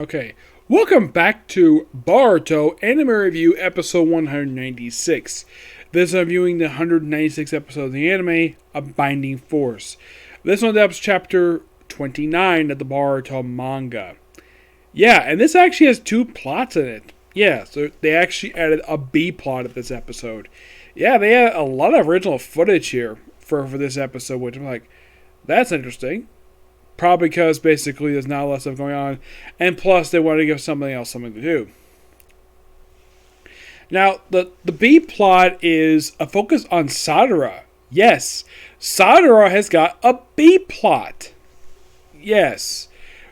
Okay, welcome back to Boruto Anime Review Episode 196. This I'm viewing the 196th episode of the anime, A Binding Force. This one is chapter 29 of the Boruto manga. Yeah, and this actually has two plots in it. Yeah, so they actually added a B plot of this episode. Yeah, they had a lot of original footage here for this episode, which I'm like, that's interesting. Probably because basically there's not a lot of stuff going on, and plus they want to give something else something to do. Now, the B plot is a focus on Sadara. Yes, Sadara has got a B plot. Yes,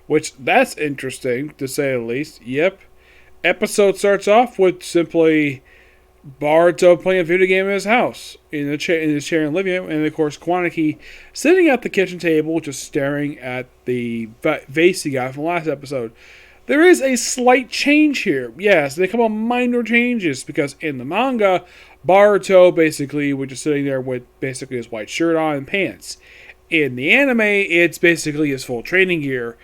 which that's interesting to say the least. Yep. Episode starts off with simply Boruto playing a video game in his house, in his chair and living room, and of course Kwanaki sitting at the kitchen table just staring at the vase he got from the last episode. There is a slight change here. Yes, they come on minor changes, because in the manga, Boruto basically was just sitting there with basically his white shirt on and pants. In the anime, it's basically his full training gear.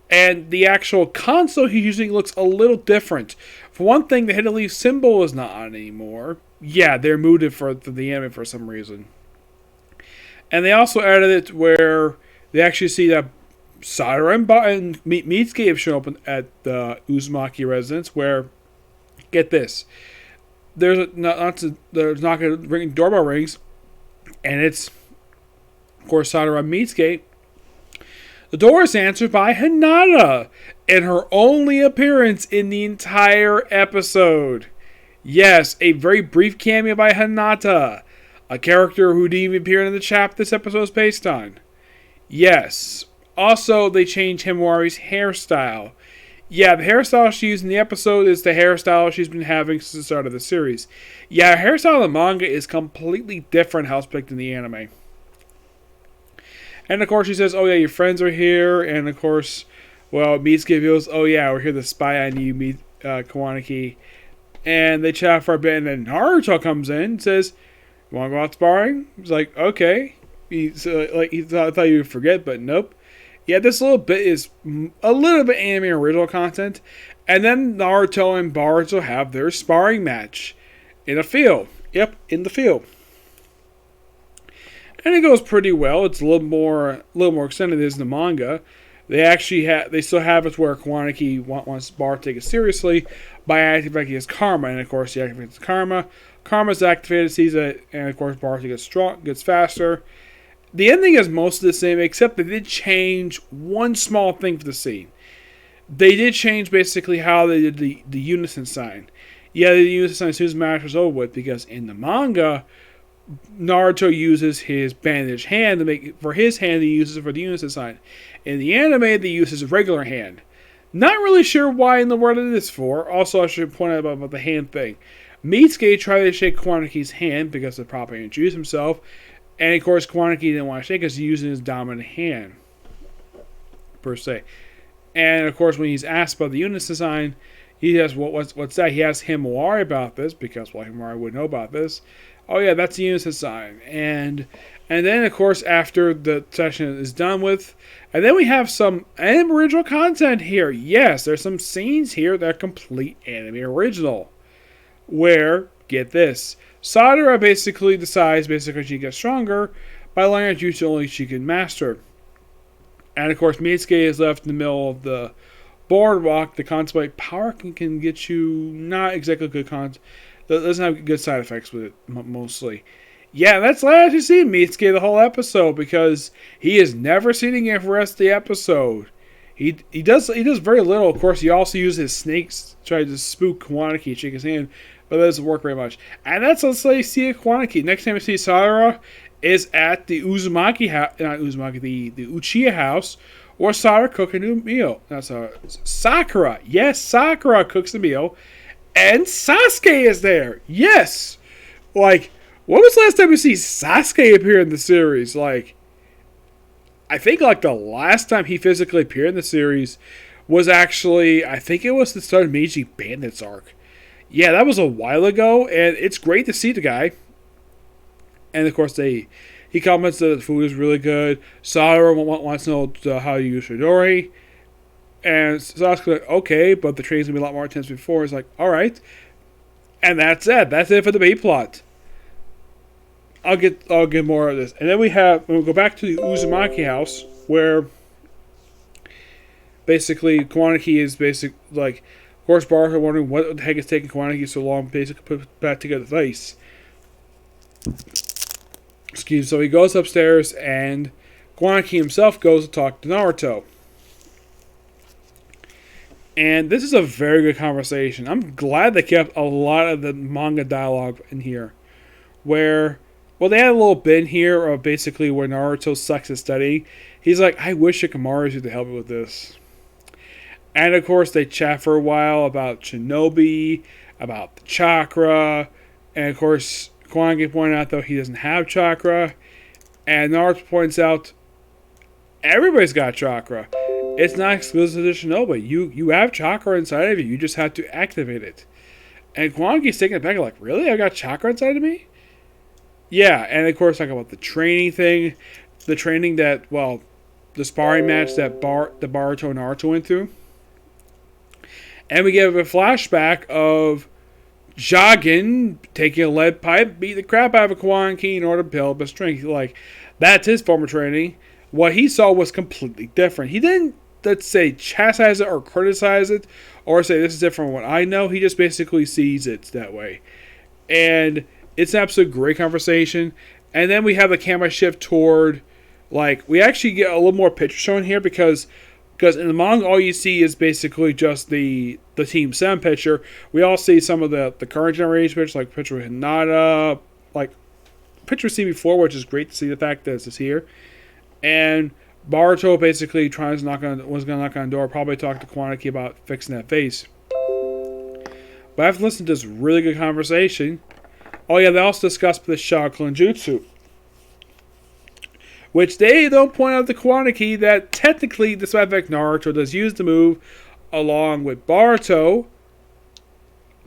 And the actual console he's using looks a little different. For one thing, the hidden leaf symbol is not on anymore. Yeah, they're moved it for the anime for some reason. And they also added it where they actually see that Sadara and Mitsuki have shown up at the Uzumaki residence, where, get this, there's not going to ring doorbell rings, and it's, of course, Sadara and Mitsuki. The door is answered by Hinata, in her only appearance in the entire episode. Yes, a very brief cameo by Hinata, a character who didn't even appear in the chapter this episode is based on. Yes. Also, they changed Himawari's hairstyle. Yeah, the hairstyle she used in the episode is the hairstyle she's been having since the start of the series. Yeah, her hairstyle in the manga is completely different how it's picked in the anime. And of course she says, oh yeah, your friends are here. And of course, well, Mitsuki goes, oh yeah, we're here to spy on you, Kwanaki. And they chat for a bit, and then Naruto comes in and says, you want to go out sparring? He's like, okay. He thought you would forget, but nope. Yeah, this little bit is a little bit anime original content. And then Naruto and Boruto have their sparring match in a field. Yep, in the field. And it goes pretty well. It's a little more extended than in the manga. They still have it where Kwanaki wants Bar to take it seriously by activating his karma, and of course he activates karma. Karma's activated, sees it, and of course Bar gets faster. The ending is mostly the same, except they did change one small thing for the scene. They did change basically how they did the unison sign. Yeah, the unison sign as soon as the match was over with, because in the manga, Naruto uses his bandaged hand to make for his hand. He uses it for the unison sign. In the anime, they use his regular hand. Not really sure why in the world it is for. Also, I should point out about the hand thing. Mitsuki tried to shake Kwanaki's hand because to properly introduce himself, and of course Kwanaki didn't want to shake because he's using his dominant hand per se. And of course, when he's asked about the unison sign, he says, "What's that?" He asks Himawari about this because Himawari would know about this. Oh yeah, that's the unison sign. And then of course after the session is done with, and then we have some anime original content here. Yes, there's some scenes here that are complete anime original. Where, get this, Sadara basically decides she gets stronger by learning a jutsu only she can master. And of course Mitsuki is left in the middle of the boardwalk to contemplate power can get you not exactly good doesn't have good side effects with it, mostly. Yeah, that's last you see Mitsuki the whole episode, because he is never sitting here for the rest of the episode. He does very little. Of course, he also uses his snakes to try to spook Kwanaki, shake his hand, but that doesn't work very much. And that's let's say see a Kwanaki. Next time we see Sadara is at the Uzumaki house, not Uzumaki, the Uchiha house, or Sadara cooking a meal. That's Sakura. Yes, Sakura cooks the meal. And Sasuke is there. Yes. Like, when was the last time we see Sasuke appear in the series? Like, I think like the last time he physically appeared in the series was actually, I think it was the start of Meiji Bandits arc. Yeah, that was a while ago, and it's great to see the guy. And of course, he comments that the food is really good. Sadara wants to know how you use Chidori. And Sasuke's like, okay, but the training's gonna be a lot more intense before. It's like, alright. And that's it. That's it for the B plot. I'll get more of this. And then we'll go back to the Uzumaki house, where basically Kwanaki is of course Baruto wondering what the heck is taking Kwanaki so long to basically put back together the face. Excuse me. So he goes upstairs and Kwanaki himself goes to talk to Naruto. And this is a very good conversation. I'm glad they kept a lot of the manga dialogue in here. Where, well, they had a little bit in here of basically where Naruto sucks at studying. He's like, I wish Shikamaru could help me with this. And of course, they chat for a while about Shinobi, about the chakra. And of course, Kwanagi pointed out, though, he doesn't have chakra. And Naruto points out, everybody's got chakra. It's not exclusive to Shinobi. You have chakra inside of you. You just have to activate it. And Kwanagi's taking it back like, really? I got chakra inside of me? Yeah, and of course, talk about the training thing. The training that, well, the sparring match that the Boruto and Naruto went through. And we get a flashback of Jagen taking a lead pipe, beat the crap out of a Kwanaki in order to build up his strength. Like, that's his form of training. What he saw was completely different. He didn't, let's say, chastise it or criticize it or say this is different from what I know. He just basically sees it that way. And it's an absolute great conversation. And then we have the camera shift toward, like, we actually get a little more picture shown here because in the manga, all you see is basically just the Team 7 picture. We all see some of the current generation pictures, like picture with Hinata, like picture we've seen before, which is great to see the fact that it's here. And Boruto basically was going to knock on the door, probably talk to Kwanaki about fixing that face. But I've listened to this really good conversation. Oh yeah, they also discussed the Shaolin Jutsu. Which they don't point out to Kwanaki that technically, despite the fact Naruto does use the move along with Boruto,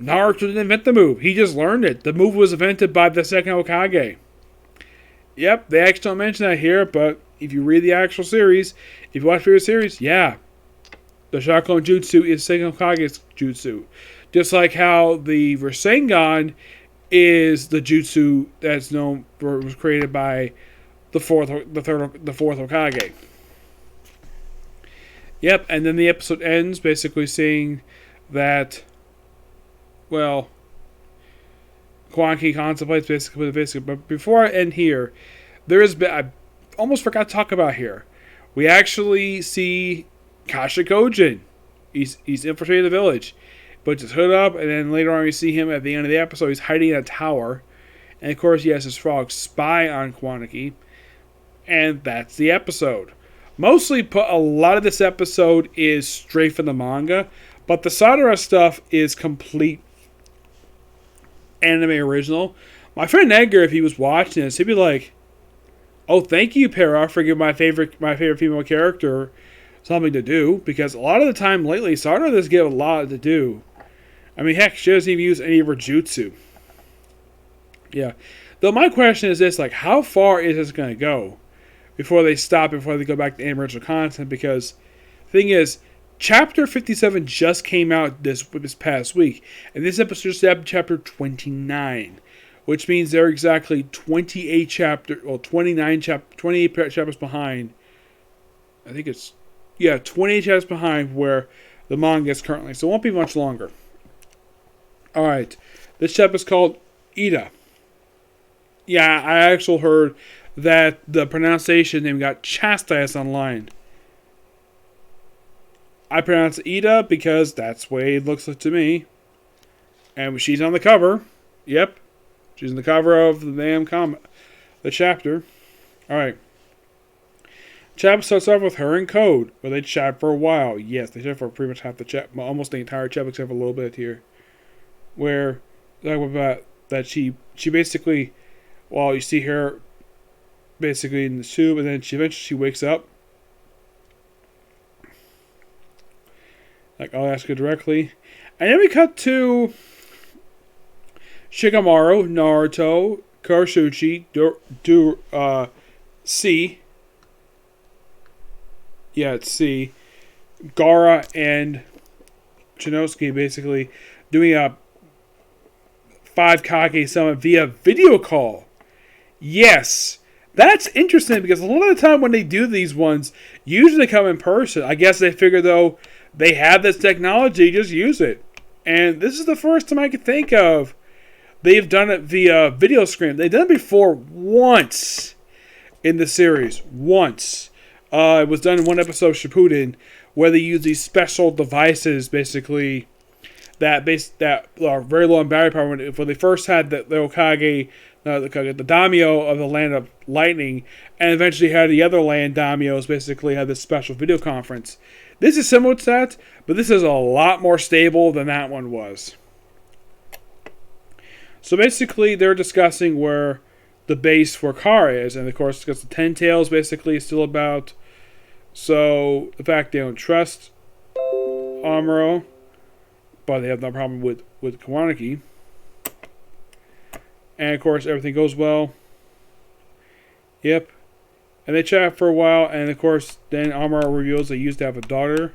Naruto didn't invent the move. He just learned it. The move was invented by the second Hokage. Yep, they actually don't mention that here, but if you read the actual series, if you watch the previous series, yeah. The Shaolin Jutsu is second Hokage's jutsu. Just like how the Rasengan is the jutsu that's known for, was created by the fourth Hokage. Yep, and then the episode ends basically saying that, well, Kwanaki contemplates basically. But before I end here, I almost forgot to talk about here. We actually see Kashikojin. He's infiltrated the village, puts his hood up, and then later on we see him at the end of the episode. He's hiding in a tower, and of course he has his frog spy on Kwanaki. And that's the episode. Mostly, a lot of this episode is straight from the manga, but the Sadara stuff is complete anime original. My friend Edgar, if he was watching this, he'd be like, "Oh, thank you, Para, for giving my favorite female character something to do." Because a lot of the time lately, Sadara does give a lot to do. I mean, heck, she doesn't even use any of her jutsu. Yeah. Though my question is this: like, how far is this going to go before they go back to original content? Because the thing is, Chapter 57 just came out this past week, and this episode is chapter 29, which means they're exactly 28 chapters behind. I think it's, 28 chapters behind where the manga is currently, so it won't be much longer. Alright, this chapter is called Eida. Yeah, I actually heard that the pronunciation name got chastised online. I pronounce it Eida because that's the way it looks like to me. And she's on the cover. Yep. She's on the cover of the damn the chapter. Alright. Chapter starts off with her and Code, where they chat for a while. Yes, they chat for pretty much half the chapter, almost the entire chapter, except for a little bit here. Where talk about that she basically, well, you see her basically in the tube, and then eventually wakes up. Like, I'll ask her directly. And then we cut to Shikamaru, Naruto, Kuroshichi, C. Yeah, it's C. Gaara and Chinosuke basically doing a 5 Kage summon via video call. Yes. That's interesting because a lot of the time when they do these ones, usually they come in person. I guess they figure, though, they have this technology, just use it. And this is the first time I can think of they've done it via video screen. They've done it before once in the series. Once. It was done in one episode of Shippuden where they use these special devices, basically, that are very low in battery power. When they first had the Okage, the daimyo of the Land of Lightning, and eventually had the other land daimyos basically had this special video conference. This is similar to that, but this is a lot more stable than that one was. So basically, they're discussing where the base for Kara is, and of course, because the Ten Tails basically is still about. So the fact they don't trust Amuro, but they have no problem with Kawanaki. And of course, everything goes well. Yep. And they chat for a while, and of course, then Amuro reveals they used to have a daughter.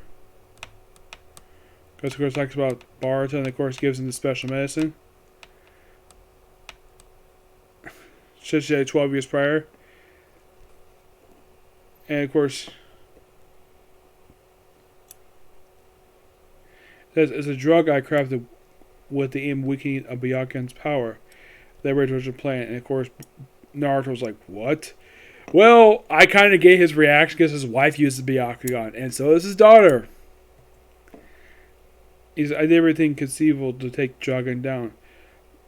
Because of course, talks about Boruto, and of course, gives him the special medicine. She had 12 years prior. And of course, says it's a drug I crafted with the aim of weakening a Byakugan's power. That was a plan, and of course, Naruto was like, "What?" Well, I kind of get his reaction because his wife used the Byakugan, and so is his daughter. I did everything conceivable to take Dragon down,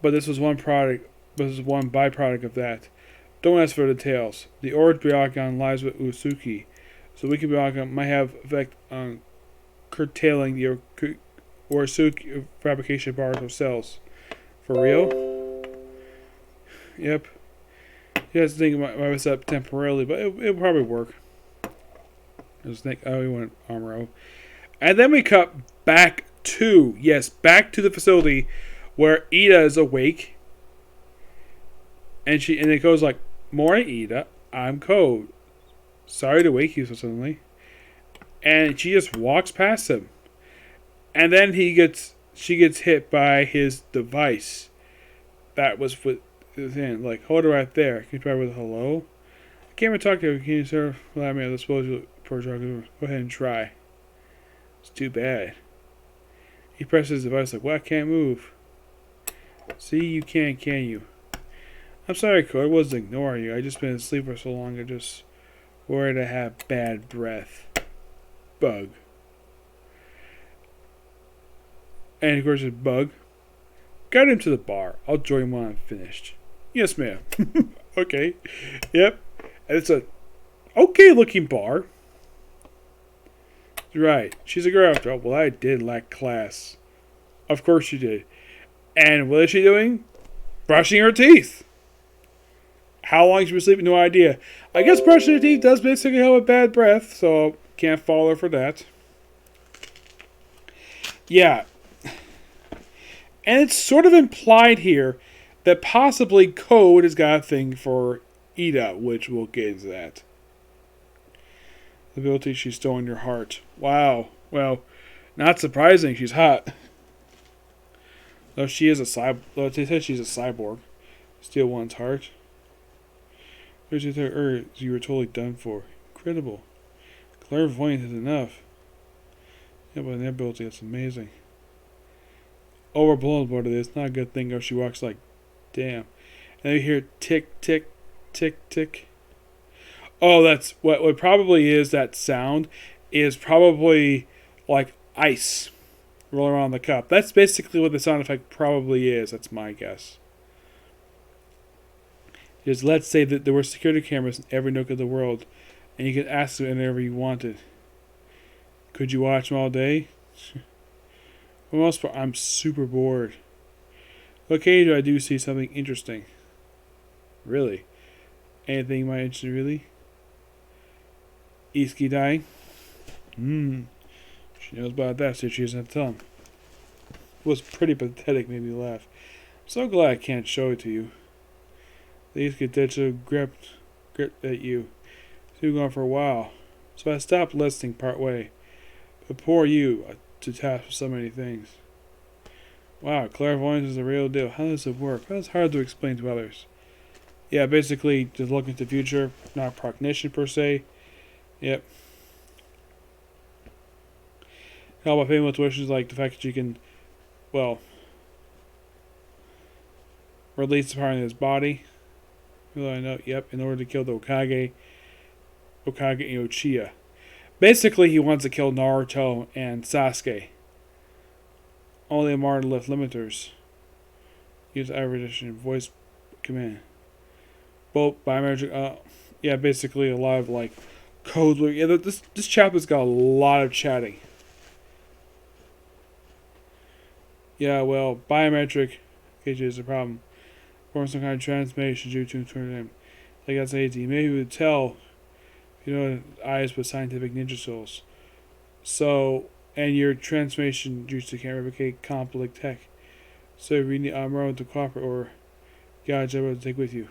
but this was one product. This is one byproduct of that. Don't ask for details. The Orange Byakugan lies with Usuki, so weakened Byakugan might have effect on curtailing the Usuki fabrication of Boruto cells. For real? Yep. You guys think it might mess up temporarily, but it'll probably work. Just think, oh, we want Amuro. And then we cut back to the facility where Eida is awake. And it goes like, "Morning, Eida. I'm Code. Sorry to wake you so suddenly." And she just walks past him. And then she gets hit by his device. That was with his hand. Like, hold it right there. Can you try with a hello? I can't even talk to you. Can you, sir, allow me to dispose of poor drug? Go ahead and try. It's too bad. He presses his device like, "Well, I can't move." "See, you can you?" "I'm sorry, Code. I wasn't ignoring you. I just been asleep for so long. I just worried I have bad breath. Bug." And of course, it's Bug. "Got him to the bar. I'll join him when I'm finished." "Yes, ma'am." Okay. Yep. And it's a okay looking bar. Right. She's a girl after all. Well, I did lack class. Of course you did. And what is she doing? Brushing her teeth. How long she was sleeping? No idea. I guess brushing her teeth does basically help with bad breath, so can't fault her for that. Yeah. And it's sort of implied here that possibly Code has got a thing for Eida, which we'll get into that. The ability she's stolen your heart. Wow. Well, not surprising. She's hot. Though she is a cyborg. Though they said she's a cyborg. Steal one's heart. There's your third urge. You were totally done for. Incredible. Clairvoyant is enough. Yeah, but an ability, that's amazing. Overblown about it. It's not a good thing if she walks like, damn. And you hear tick, tick, tick, tick. Oh, that's what probably is that sound is probably like ice rolling around the cup. That's basically what the sound effect probably is. That's my guess. Because let's say that there were security cameras in every nook of the world, and you could ask them whenever you wanted. Could you watch them all day? For the most part, I'm super bored. Occasionally, I do see something interesting. Really? Anything you might interest you, really? Iski dying? She knows about that, so she doesn't have to tell him. It was pretty pathetic, made me laugh. I'm so glad I can't show it to you. They used to get dead so gripped at you. So you were gone for a while. So I stopped listening part way. But poor you, to task with so many things. Wow, clairvoyance is a real deal. How does it work? Well, it's hard to explain to others. Yeah, basically, just look into the future, not prognition per se. Yep. How about famous wishes like the fact that you can, well, release the power in his body? Well, I know. Yep. In order to kill the Okage and Uchiha. Basically, he wants to kill Naruto and Sasuke. Only Amara left limiters. Use average voice command. Both biometric. Yeah, basically a lot of like code. Yeah, this chapter's got a lot of chatting. Yeah, well, biometric KJ is a problem. Or some kind of transformation due to him. Like I said, maybe we would tell, eyes with scientific ninja souls. So, and your transformation used to can't replicate complex tech. So we need Amaro to cooperate or God's able to take with you.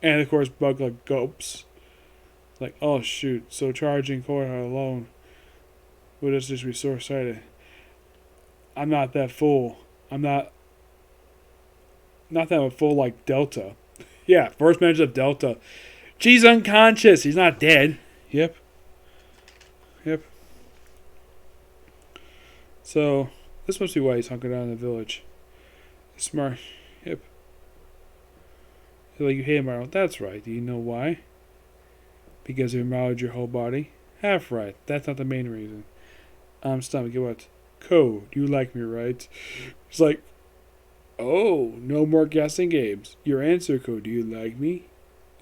And of course, Bug like gulps. Like, oh shoot, so charging Korra alone would just be so excited. I'm not that full. I'm not that full like Delta. Yeah, first mention of Delta. She's unconscious. He's not dead. Yep. So, this must be why he's hunkered down in the village. Smart. Yep. He's like, you hate him, Arnold. That's right. Do you know why? Because he remodeled your whole body? Half right. That's not the main reason. Stomach, get what? Code. You like me, right? He's like, oh, no more guessing games. Your answer, Code. Do you like me?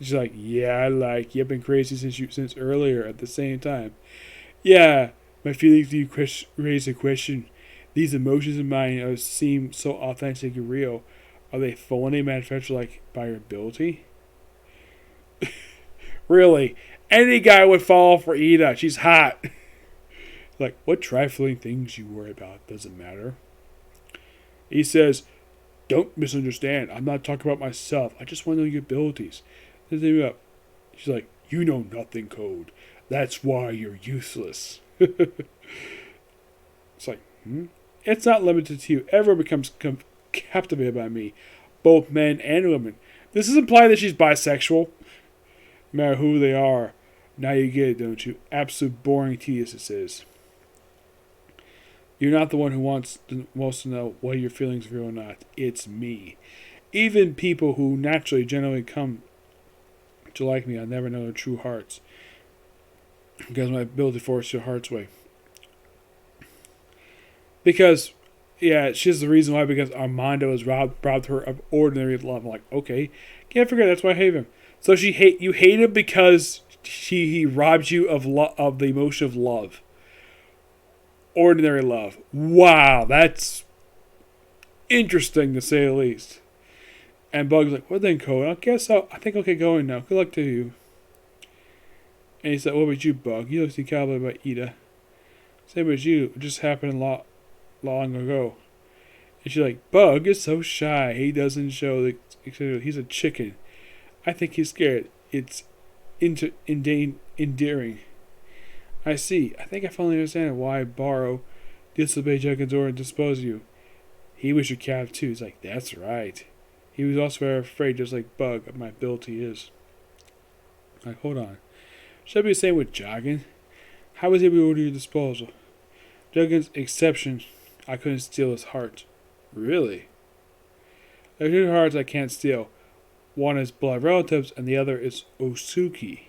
She's like, yeah, I like you. I've been crazy since earlier at the same time. Yeah, my feelings do raise a question. These emotions of mine seem so authentic and real. Are they phony manufactured like by your ability? Really? Any guy would fall for Eida. She's hot. Like, what trifling things you worry about doesn't matter. He says, don't misunderstand. I'm not talking about myself. I just want to know your abilities. She's like, you know nothing, Code. That's why you're useless. It's like, It's not limited to you. Everyone becomes captivated by me. Both men and women. This is implying that she's bisexual. No matter who they are. Now you get it, don't you? Absolute boring tedious this is. You're not the one who wants most to know whether your feelings are real or not. It's me. Even people who naturally generally come to like me, I never know their true hearts. Because my ability forces your heart's way. Because, yeah, she's the reason why. Because Armando has robbed her of ordinary love. I'm like, okay, can't forget that's why I hate him. So you hate him because he robbed you of the emotion of love. Ordinary love. Wow, that's interesting to say the least. And Bug's like, well then, Code, I think I'll get going now. Good luck to you. And he said, what about you, Bug? You look to cowboy by Eida. Same as you. It just happened long ago. And she's like, Bug is so shy. He doesn't show he's a chicken. I think he's scared. It's endearing. I see. I think I finally understand why Baro disobeyed Juggins' order and disposed of you. He was your calf too. He's like, that's right. He was also very afraid, just like Bug, of my ability is. Like, hold on. Should I be the same with Joggin? How was he able to order your disposal? Juggins' exception, I couldn't steal his heart. Really? There are two hearts I can't steal. One is blood relatives, and the other is Osuki.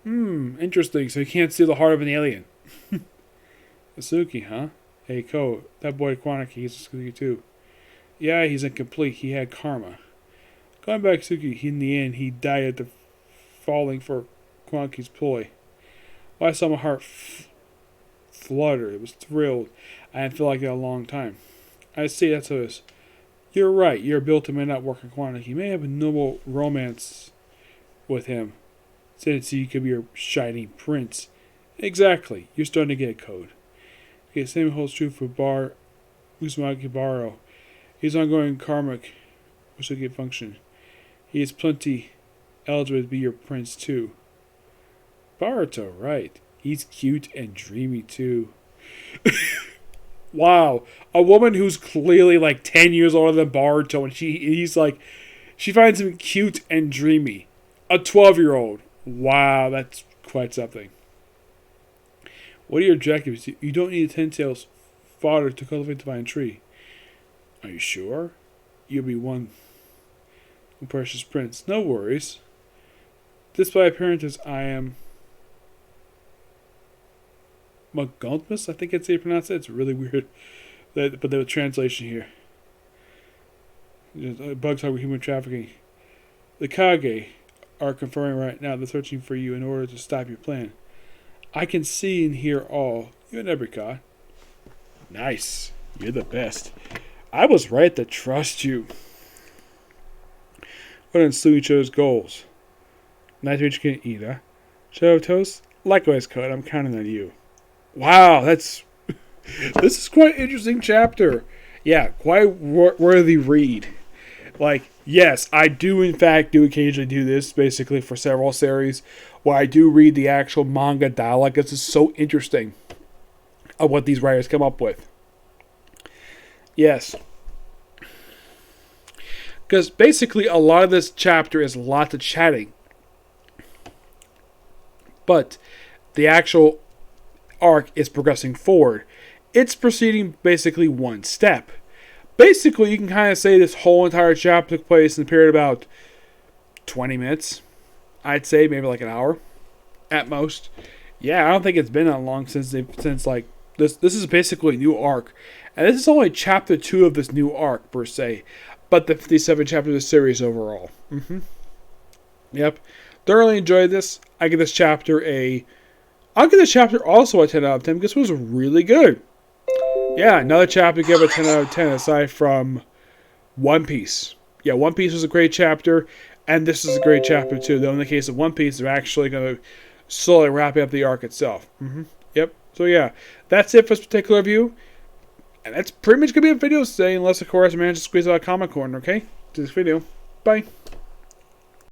Interesting. So you can't steal the heart of an alien. Osuki, huh? Hey, Ko, that boy Kwanaki, he's Osuki too. Yeah, he's incomplete. He had karma. Going back to Osuki, in the end, he died after falling for Kwanaki's ploy. Well, I saw my heart flutter. It was thrilled. I hadn't felt like that in a long time. I see, that's how it is. You're right. Your ability may not work on Kwanaki. You may have a noble romance with him. Since he could be your shining prince. Exactly. You're starting to get a Code. Okay, same holds true for Uzumaki Baro. His ongoing karmic Usugi function. He is plenty eligible to be your prince too. Boruto, right. He's cute and dreamy too. Wow. A woman who's clearly like 10 years older than Boruto, and she finds him cute and dreamy. A 12-year-old. Wow, that's quite something. What are your objectives? You don't need a 10-tails fodder to cultivate the divine tree. Are you sure? You'll be one precious prince. No worries. Despite appearances, I am Magunthus, I think it's how you pronounce it. It's really weird. But the translation here. Bugs over human trafficking. The Kage are confirming right now they're searching for you in order to stop your plan. I can see and hear all. You're an apricot. Nice. You're the best. I was right to trust you. What ensue each other's goals? Not to reach Eida. Shadow Toast? Likewise, Code. I'm counting on you. Wow, this is quite an interesting chapter. Yeah, quite worthy read. Like, yes, I do in fact occasionally do this, basically for several series, where I do read the actual manga dialogue. This is so interesting of what these writers come up with. Yes. Because basically a lot of this chapter is lots of chatting. But the actual arc is progressing forward. It's proceeding basically one step. Basically, you can kind of say this whole entire chapter took place in a period of about 20 minutes. I'd say maybe like an hour at most. Yeah, I don't think it's been that long since like this is basically a new arc. And this is only chapter 2 of this new arc per se, but the 57 chapters of the series overall. Yep. Thoroughly enjoyed this. I'll give this chapter also a 10 out of 10 because it was really good. Yeah, another chapter gave a 10 out of 10 aside from One Piece. Yeah, One Piece was a great chapter, and this is a great chapter too. Though in the case of One Piece, they're actually going to slowly wrap up the arc itself. Yep. So yeah, that's it for this particular review. And that's pretty much going to be a video today, unless of course I manage to squeeze out a comment corner, okay? To this video. Bye.